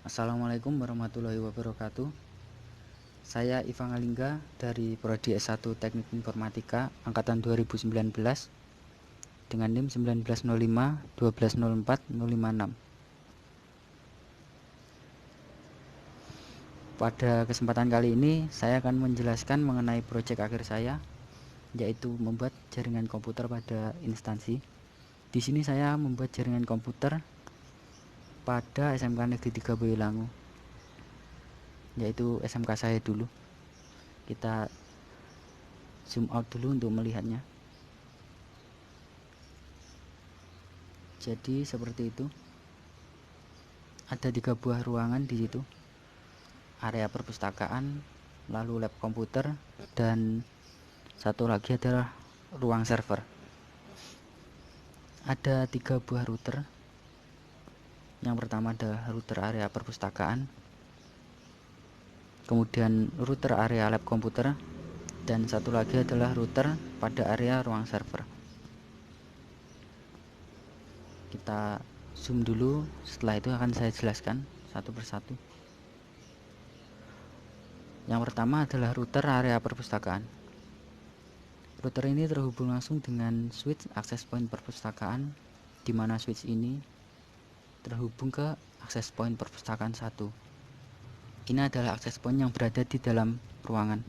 Assalamualaikum warahmatullahi wabarakatuh. Saya Iva Ngalingga dari Prodi S1 Teknik Informatika angkatan 2019 dengan NIM 1905 1204 056. Pada kesempatan kali ini saya akan menjelaskan mengenai proyek akhir saya, yaitu membuat jaringan komputer pada instansi. Di sini saya membuat jaringan komputer pada SMK Negeri 3 Boyolangu, yaitu SMK saya dulu. Kita zoom out dulu untuk melihatnya. Jadi seperti itu. Ada 3 buah ruangan di situ. Area perpustakaan, lalu lab komputer, dan satu lagi adalah ruang server. Ada 3 buah router. Yang pertama adalah router area perpustakaan, kemudian router area lab komputer, dan satu lagi adalah router pada area ruang server. Kita zoom dulu, setelah itu akan saya jelaskan satu persatu. Yang pertama adalah router area perpustakaan. Router ini terhubung langsung dengan switch akses point perpustakaan, di mana switch ini terhubung ke akses point perpustakaan 1. Ini adalah akses point yang berada di dalam ruangan.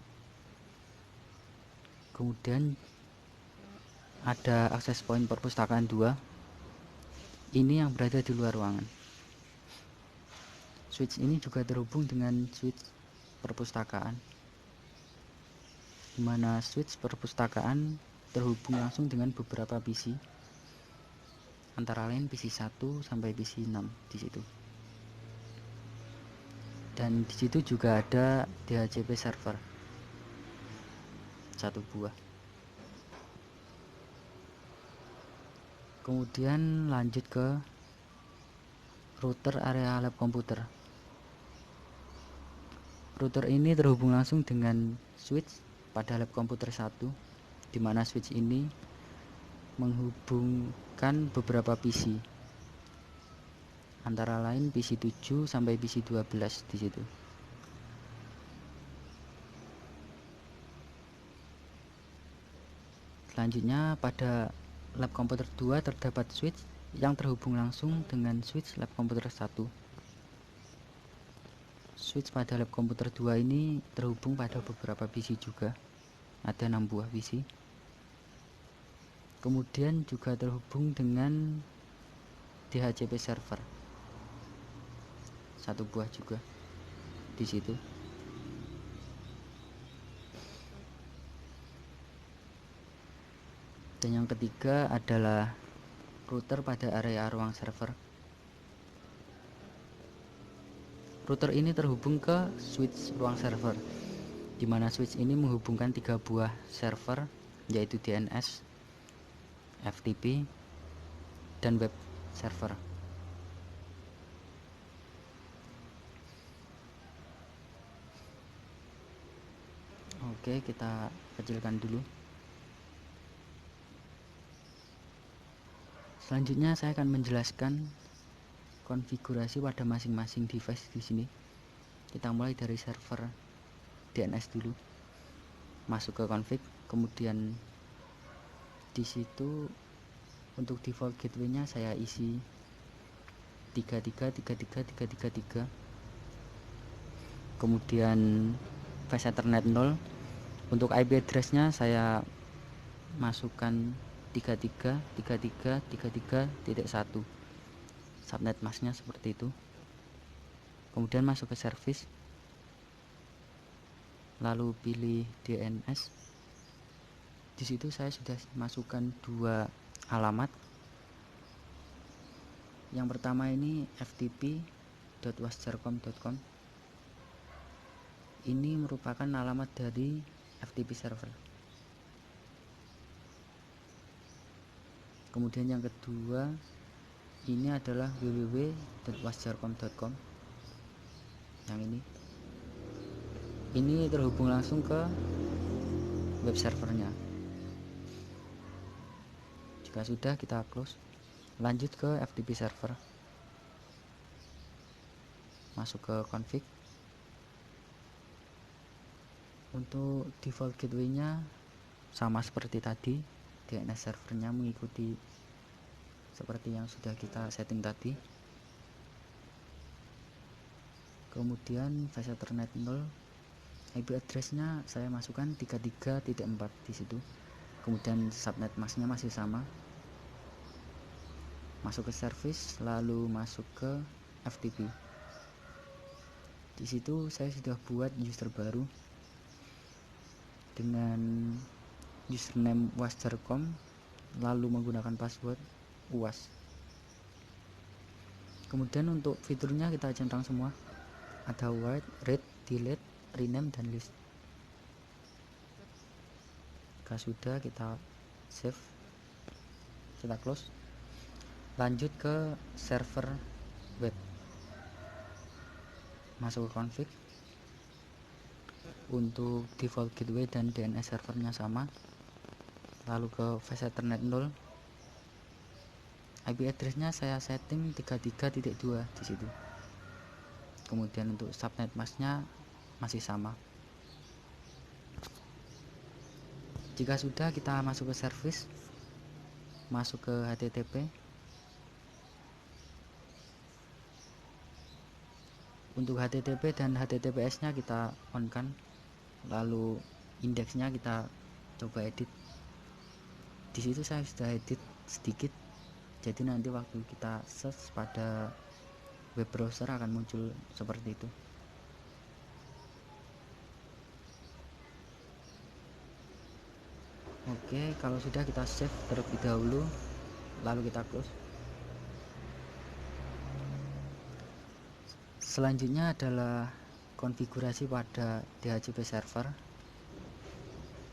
Kemudian ada akses point perpustakaan 2. Ini yang berada di luar ruangan. Switch ini juga terhubung dengan switch perpustakaan, di mana switch perpustakaan terhubung langsung dengan beberapa PC, antara lain PC 1 sampai PC 6 di situ. Dan di situ juga ada DHCP server, satu buah. Kemudian lanjut ke router area lab komputer. Router ini terhubung langsung dengan switch pada lab komputer 1, di mana switch ini menghubungkan beberapa PC, antara lain PC 7 sampai PC 12 di situ. Selanjutnya pada lab komputer 2 terdapat switch yang terhubung langsung dengan switch lab komputer 1. Switch pada lab komputer 2 ini terhubung pada beberapa PC juga, ada 6 buah PC. Kemudian juga terhubung dengan DHCP server, satu buah juga di situ. Dan yang ketiga adalah router pada area ruang server. Router ini terhubung ke switch ruang server, di mana switch ini menghubungkan 3 buah server, yaitu DNS, FTP, dan web server. Oke, kita kecilkan dulu. Selanjutnya saya akan menjelaskan konfigurasi pada masing-masing device di sini. Kita mulai dari server DNS dulu. Masuk ke config, kemudian di situ untuk default gateway-nya saya isi 33333333. Kemudian fast ethernet 0. Untuk IP address-nya saya masukkan 333333.1. Subnet masknya seperti itu. Kemudian masuk ke service, lalu pilih DNS. Di situ saya sudah masukkan 2 alamat. Yang pertama ini ftp.wasjarcom.com. Ini merupakan alamat dari FTP server. Kemudian yang kedua ini adalah www.wasjarcom.com. Yang ini terhubung langsung ke web servernya. Jika sudah, kita close. Lanjut ke FTP server. masuk ke config. Untuk default gateway-nya sama seperti tadi, DNS servernya mengikuti seperti yang sudah kita setting tadi. Kemudian VC Ethernet 0, IP address-nya saya masukkan 33.4 di situ. Kemudian subnet mask-nya masih sama. Masuk ke service, lalu masuk ke FTP. Di situ saya sudah buat user baru dengan username wasjar.com, lalu menggunakan password uas. Kemudian untuk fiturnya kita centang semua, ada write, read, delete, rename, dan list. Jika sudah, kita save, kita close. Lanjut ke server web, masuk ke config. Untuk default gateway dan DNS servernya sama, lalu ke VC Ethernet 0. IP address-nya saya setting 33.2 di situ. Kemudian untuk subnet mask-nya masih sama. Jika sudah, kita masuk ke service, masuk ke HTTP. Untuk HTTP dan HTTPS-nya kita on kan, lalu indeksnya kita coba edit. Di situ saya sudah edit sedikit, jadi nanti waktu kita search pada web browser akan muncul seperti itu. Oke, kalau sudah, kita save terlebih dahulu, lalu kita close. Selanjutnya adalah konfigurasi pada DHCP server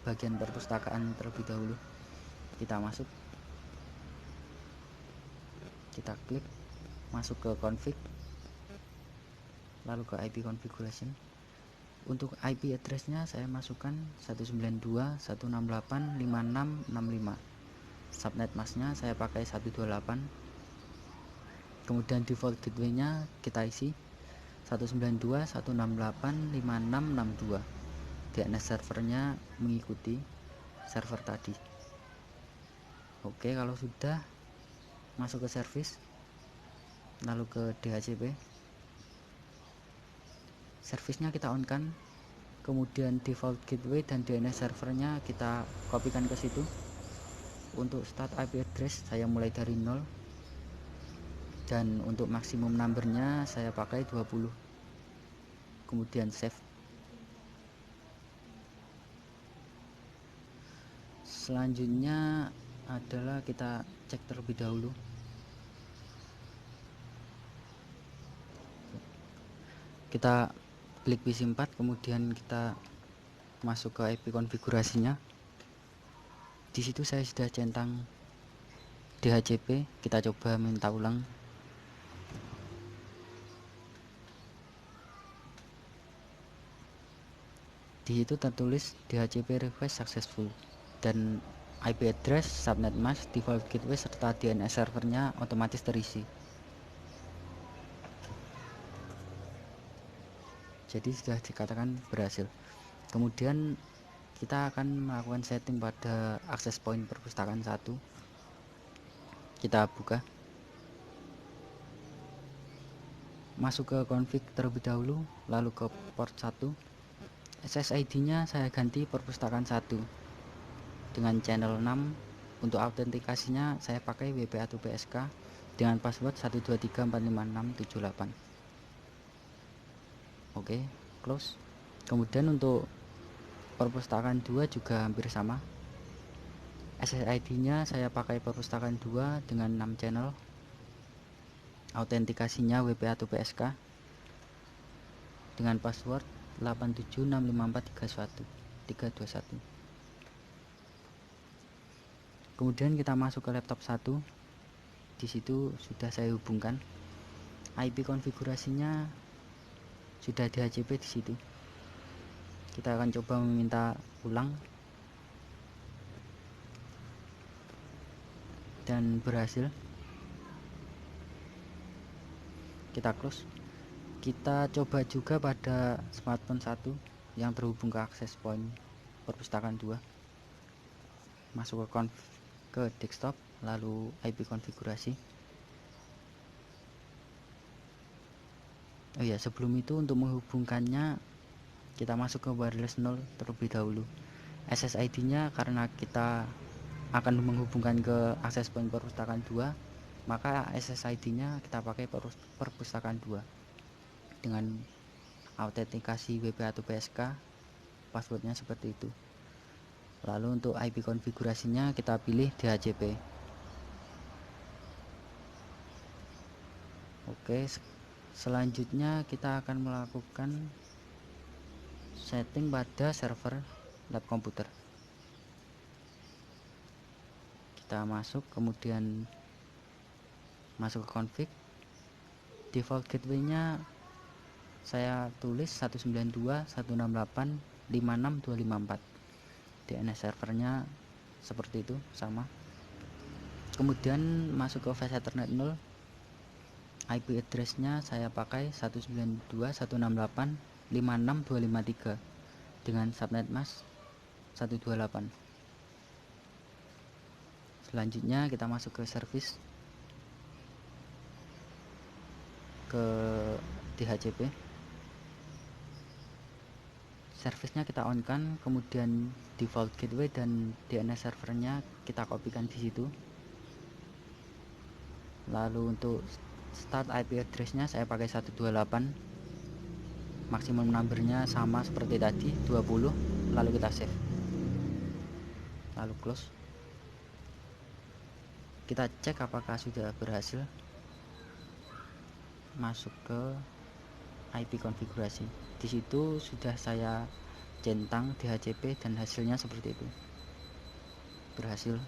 bagian perpustakaan terlebih dahulu. Kita masuk, kita klik masuk ke config, lalu ke IP configuration. Untuk IP address-nya saya masukkan 192.168.5665. Subnet mask-nya saya pakai 128. Kemudian default gateway-nya kita isi 192.168.5662. DNS servernya mengikuti server tadi. Oke, kalau sudah, masuk ke service, lalu ke DHCP. Servisnya kita on kan, kemudian default gateway dan DNS servernya kita kopikan ke situ. Untuk start IP address saya mulai dari 0, dan untuk maksimum numbernya saya pakai 20. Kemudian save. Selanjutnya adalah kita cek terlebih dahulu. Kita klik PC 4, kemudian kita masuk ke IP konfigurasinya. Di situ saya sudah centang DHCP, kita coba minta ulang. Di situ tertulis DHCP request successful, dan IP address, subnet mask, default gateway serta DNS servernya otomatis terisi. Jadi sudah dikatakan berhasil. Kemudian kita akan melakukan setting pada access point perpustakaan 1. Kita buka, masuk ke config terlebih dahulu, lalu ke port 1. SSID nya saya ganti perpustakaan 1 dengan channel 6. Untuk autentikasinya saya pakai WP-A2PSK dengan password 123456678. Oke, close. Kemudian untuk perpustakaan 2 juga hampir sama. SSID nya saya pakai perpustakaan 2 dengan 6 channel. Autentikasinya WP-A2PSK dengan password 8765431. Kemudian kita masuk ke laptop 1. Di situ sudah saya hubungkan. IP konfigurasinya sudah DHCP di situ. Kita akan coba meminta ulang, dan berhasil. Kita close. Kita coba juga pada smartphone 1 yang terhubung ke access point perpustakaan 2. Masuk ke desktop, lalu IP konfigurasi. Oh ya, sebelum itu untuk menghubungkannya kita masuk ke wireless 0 terlebih dahulu. SSID-nya karena kita akan menghubungkan ke access point perpustakaan 2, maka SSID-nya kita pakai perpustakaan 2 dengan autentikasi WP atau PSK, passwordnya seperti itu. Lalu untuk IP konfigurasinya kita pilih DHCP. Oke, selanjutnya kita akan melakukan setting pada server lab komputer. Kita masuk, kemudian masuk ke config. Default gateway-nya saya tulis 192.168.56.254. DNS servernya seperti itu, sama. Kemudian masuk ke VS Ethernet 0. IP address-nya saya pakai 192.168.56.253 dengan subnet mask 128. Selanjutnya kita masuk ke service, ke DHCP. Service-nya kita on kan, kemudian default gateway dan DNS servernya kita kopikan di situ. Lalu untuk start IP address-nya saya pakai 128. Maksimum numbernya sama seperti tadi, 20. Lalu kita save, lalu close. Kita cek apakah sudah berhasil. Masuk ke IP konfigurasi. Di situ sudah saya centang DHCP dan hasilnya seperti itu. Berhasil.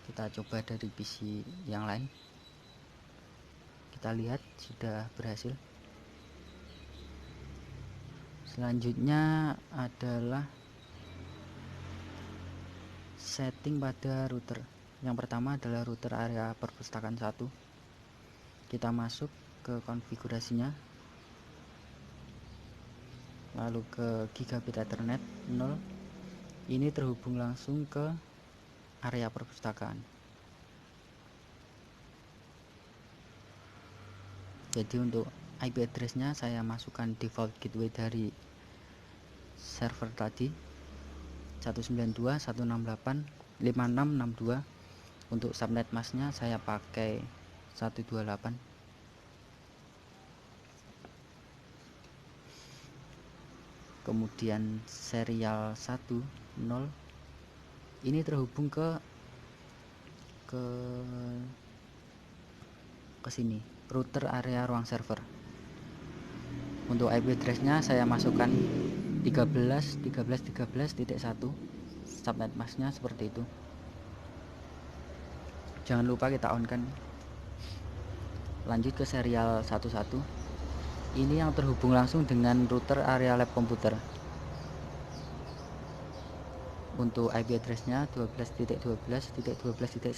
Kita coba dari PC yang lain. Kita lihat sudah berhasil. Selanjutnya adalah setting pada router. Yang pertama adalah router area perpustakaan 1. Kita masuk ke konfigurasinya, lalu ke gigabit Ethernet 0. Ini terhubung langsung ke area perpustakaan. Jadi untuk IP address-nya saya masukkan default gateway dari server tadi 192.168.56.62. Untuk subnet mask-nya saya pakai 128. Kemudian serial 10 ini terhubung ke sini, router area ruang server. Untuk IP address-nya saya masukkan 13.13.13.1. subnet mask-nya seperti itu. Jangan lupa kita on kan. Lanjut ke serial 11. Ini yang terhubung langsung dengan router area lab komputer. Untuk IP address-nya 12.12.12.1.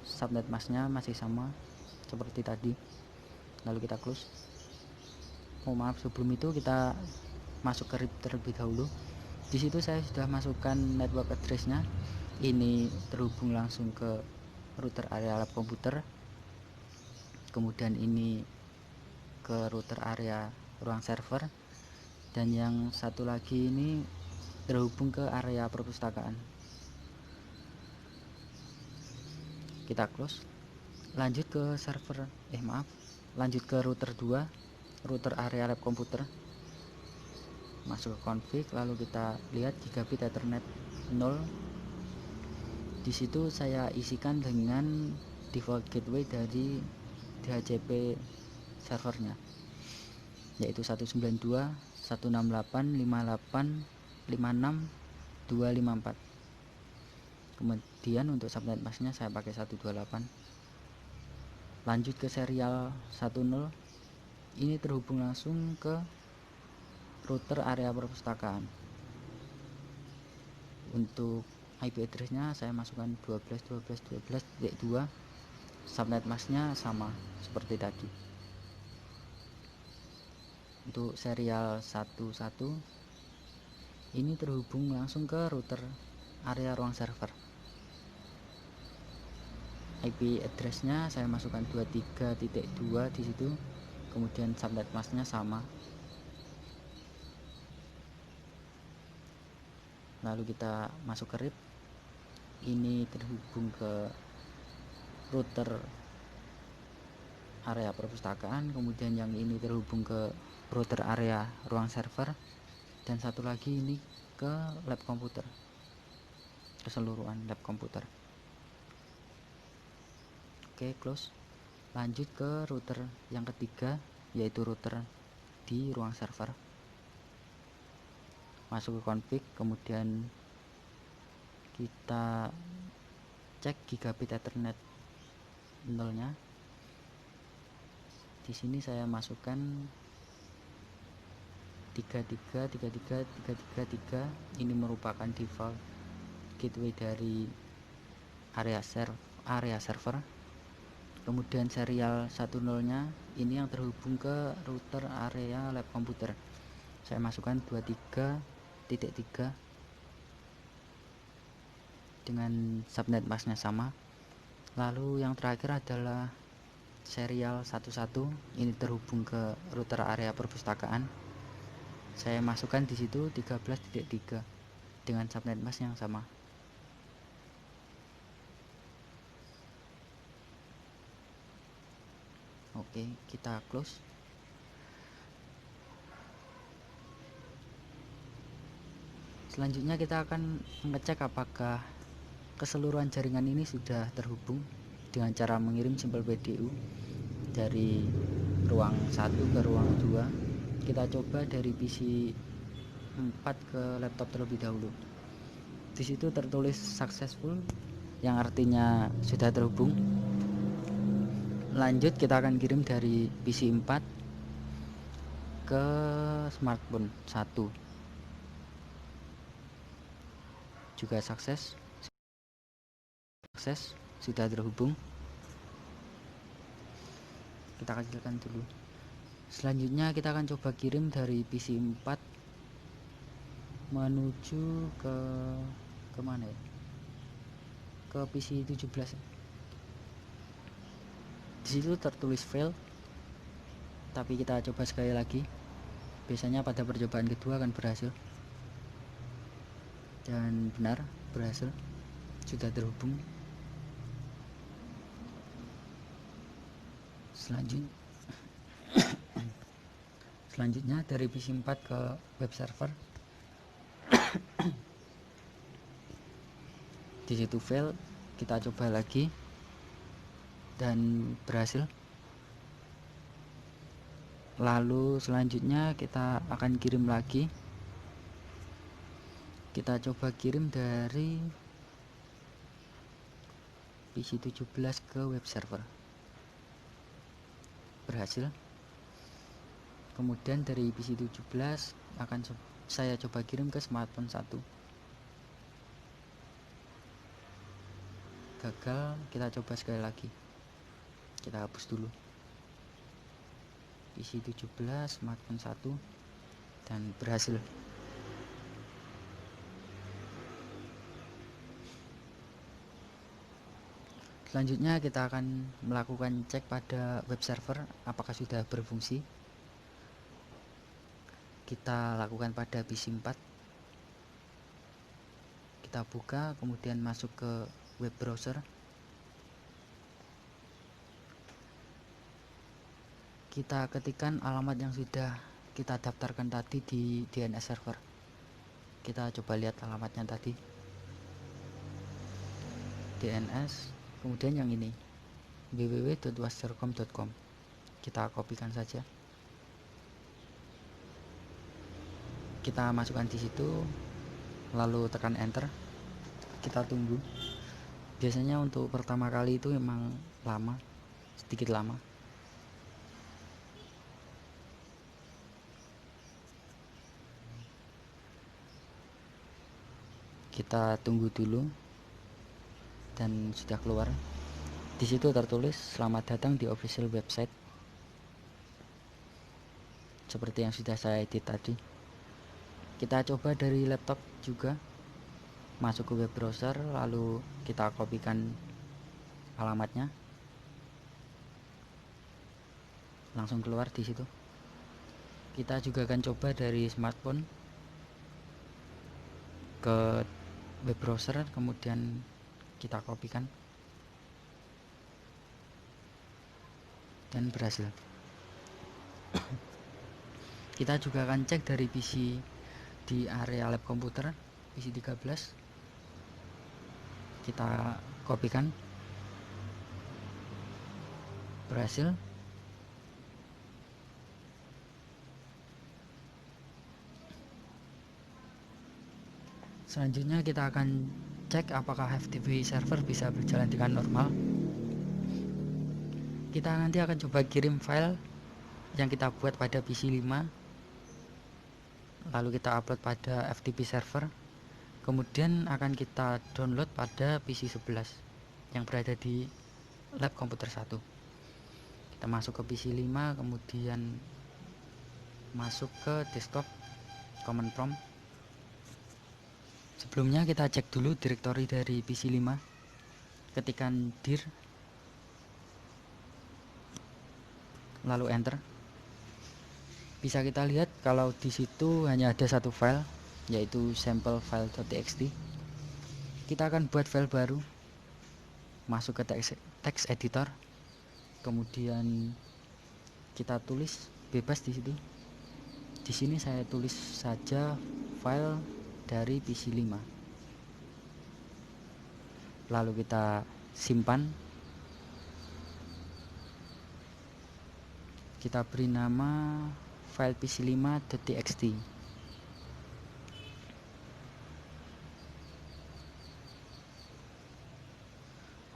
subnet mask-nya masih sama seperti tadi. Lalu kita close. Maaf, sebelum itu kita masuk ke RIP terlebih dahulu. Di situ saya sudah masukkan network address-nya. Ini terhubung langsung ke router area lab komputer. Kemudian ini ke router area ruang server, dan yang satu lagi ini terhubung ke area perpustakaan. Kita close. Lanjut ke server, lanjut ke router 2, router area lab komputer. Masuk ke config, lalu kita lihat gigabit Ethernet 0. Di situ saya isikan dengan default gateway dari DHCP servernya, yaitu 192.168.58.56.254. Kemudian untuk subnet mask-nya saya pakai 128. Lanjut ke serial 10. Ini terhubung langsung ke router area perpustakaan. Untuk IP address-nya saya masukkan 12.12.12.2. subnet masknya sama seperti tadi. Untuk serial 11 ini terhubung langsung ke router area ruang server. IP addressnya saya masukkan 23.2 di situ, kemudian subnet masknya sama. Lalu kita masuk ke RIP, ini terhubung ke router area perpustakaan, kemudian yang ini terhubung ke router area ruang server, dan satu lagi ini ke lab komputer, keseluruhan lab komputer. Oke, close. Lanjut ke router yang ketiga, yaitu router di ruang server. Masuk ke config, kemudian kita cek gigabit ethernet 0-nya. Di sini saya masukkan 33.33.33.3. Ini merupakan default gateway dari area server. Kemudian serial 10-nya ini yang terhubung ke router area lab komputer. Saya masukkan 23.3 dengan subnet masknya sama. Lalu yang terakhir adalah serial 11, ini terhubung ke router area perpustakaan. Saya masukkan di situ 13.3 dengan subnet mask yang sama. Oke, kita close. Selanjutnya kita akan mengecek apakah keseluruhan jaringan ini sudah terhubung dengan cara mengirim simpel PDU dari ruang 1 ke ruang 2. Kita coba dari PC 4 ke laptop terlebih dahulu. Di situ tertulis successful, yang artinya sudah terhubung. Lanjut kita akan kirim dari PC 4 ke smartphone 1. Juga sukses, sudah terhubung. Kita kecilkan dulu. Selanjutnya kita akan coba kirim dari PC 4 menuju ke mana ya? Ke PC 17. Di situ tertulis fail, tapi kita coba sekali lagi. Biasanya pada percobaan kedua akan berhasil. Dan benar, berhasil, sudah terhubung. Selanjutnya dari PC 4 ke web server. Di situ fail, kita coba lagi dan berhasil. Lalu selanjutnya kita akan kirim lagi. Kita coba kirim dari PC 17 ke web server. Berhasil. Kemudian dari PC 17 akan saya coba kirim ke smartphone 1. Gagal, kita coba sekali lagi. Kita hapus dulu. PC 17, smartphone 1, dan berhasil. Selanjutnya kita akan melakukan cek pada web server apakah sudah berfungsi. Kita lakukan pada PC 4. Kita buka, kemudian masuk ke web browser. Kita ketikkan alamat yang sudah kita daftarkan tadi di DNS server. Kita coba lihat alamatnya tadi. DNS, kemudian yang ini www.wastercom.com. Kita kopikan saja. Kita masukkan di situ, lalu tekan enter. Kita tunggu. Biasanya untuk pertama kali itu memang lama, sedikit lama. Kita tunggu dulu, dan sudah keluar. Di situ tertulis selamat datang di official website, seperti yang sudah saya edit tadi. Kita coba dari laptop juga, masuk ke web browser, lalu kita kopikan alamatnya, langsung keluar di situ. Kita juga akan coba dari smartphone ke web browser, kemudian kita kopikan dan berhasil. Kita juga akan cek dari PC di area lab komputer, PC 13. Kita kopikan, berhasil. Selanjutnya kita akan cek apakah FTP server bisa berjalan dengan normal. Kita nanti akan coba kirim file yang kita buat pada PC 5, lalu kita upload pada FTP server, kemudian akan kita download pada PC 11 yang berada di lab komputer 1. Kita masuk ke PC 5, kemudian masuk ke desktop, command prompt. Sebelumnya kita cek dulu direktori dari PC 5, ketikan dir, lalu enter. Bisa kita lihat kalau di situ hanya ada satu file, yaitu sample file.txt. Kita akan buat file baru, masuk ke text editor, kemudian kita tulis bebas di situ. Di sini saya tulis saja file dari PC 5. Lalu kita simpan. Kita beri nama file pc5.txt.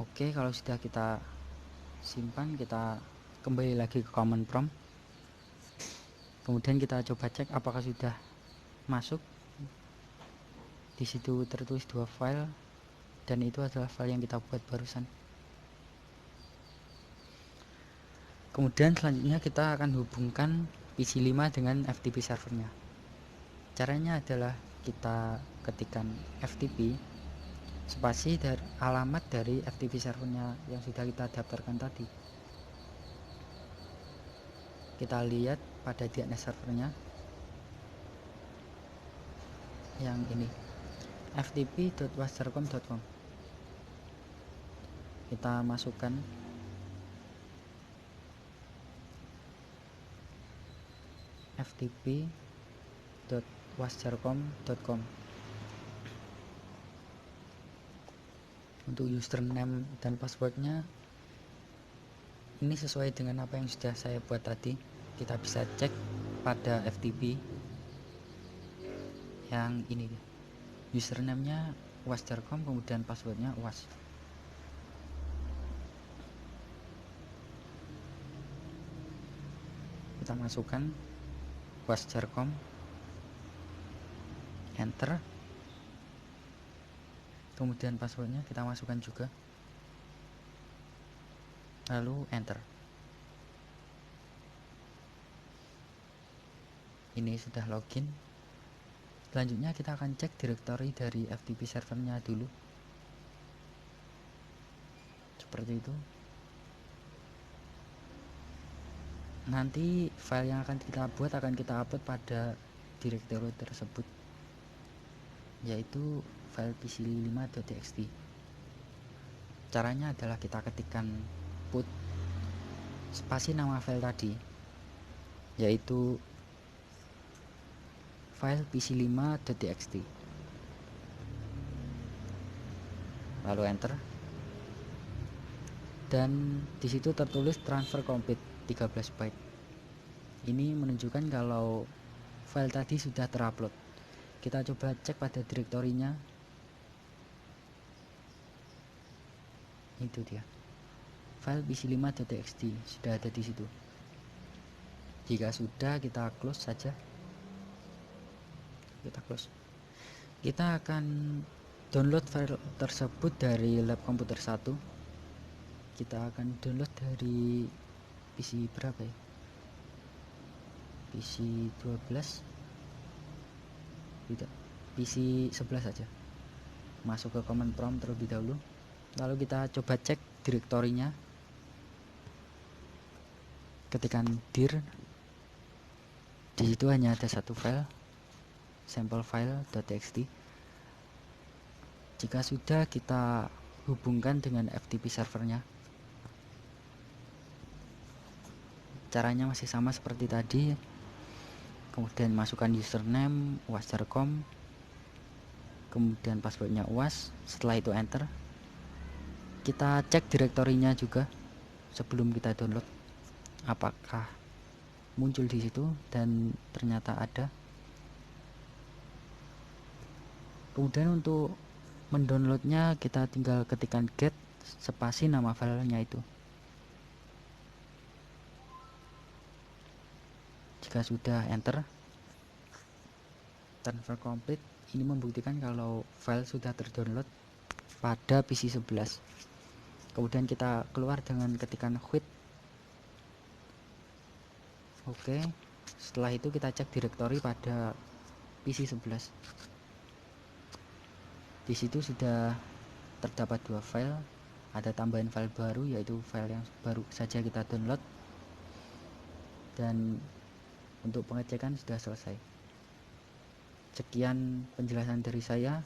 Oke, kalau sudah kita simpan, kita kembali lagi ke command prompt. Kemudian kita coba cek apakah sudah masuk. Di situ tertulis 2 file, dan itu adalah file yang kita buat barusan. Kemudian selanjutnya kita akan hubungkan PC 5 dengan FTP servernya. Caranya adalah kita ketikkan FTP spasi dari alamat dari FTP servernya yang sudah kita daftarkan tadi. Kita lihat pada DNS servernya yang ini, ftp.wassercom.com. Kita masukkan ftp.wassercom.com. Untuk username dan passwordnya ini sesuai dengan apa yang sudah saya buat tadi. Kita bisa cek pada FTP yang ini, username-nya wassercom, kemudian passwordnya was. Kita masukkan wassercom, enter. Kemudian passwordnya kita masukkan juga, lalu enter. Ini sudah login. Selanjutnya kita akan cek direktori dari FTP servernya dulu, seperti itu. Nanti file yang akan kita buat akan kita upload pada direktori tersebut, yaitu file pc5.txt. Caranya adalah kita ketikkan put spasi nama file tadi, yaitu file pc5.txt, lalu enter, dan disitu tertulis transfer complete 13 byte. Ini menunjukkan kalau file tadi sudah terupload. Kita coba cek pada direktorinya. Itu dia, file pc5.txt sudah ada di situ. Jika sudah, kita close saja. Kita close. Kita akan download file tersebut dari lab komputer 1. kita akan download dari PC berapa ya, PC 12, tidak, PC 11 saja. Masuk ke command prompt terlebih dahulu, lalu kita coba cek direktorinya, ketikkan dir, di situ hanya ada satu file, sample file.txt. Jika sudah, kita hubungkan dengan FTP servernya. Caranya masih sama seperti tadi, kemudian masukkan username uas.com, kemudian passwordnya uas. Setelah itu enter. Kita cek direktorinya juga sebelum kita download, apakah muncul di situ, dan ternyata ada. Kemudian untuk mendownloadnya kita tinggal ketikkan get spasi nama filenya itu. Jika sudah enter, transfer complete. Ini membuktikan kalau file sudah terdownload pada PC 11. Kemudian kita keluar dengan ketikan quit. Oke. Setelah itu kita cek direktori pada PC 11. Di situ sudah terdapat dua file, ada tambahan file baru yaitu file yang baru saja kita download, dan untuk pengecekan sudah selesai. Sekian penjelasan dari saya.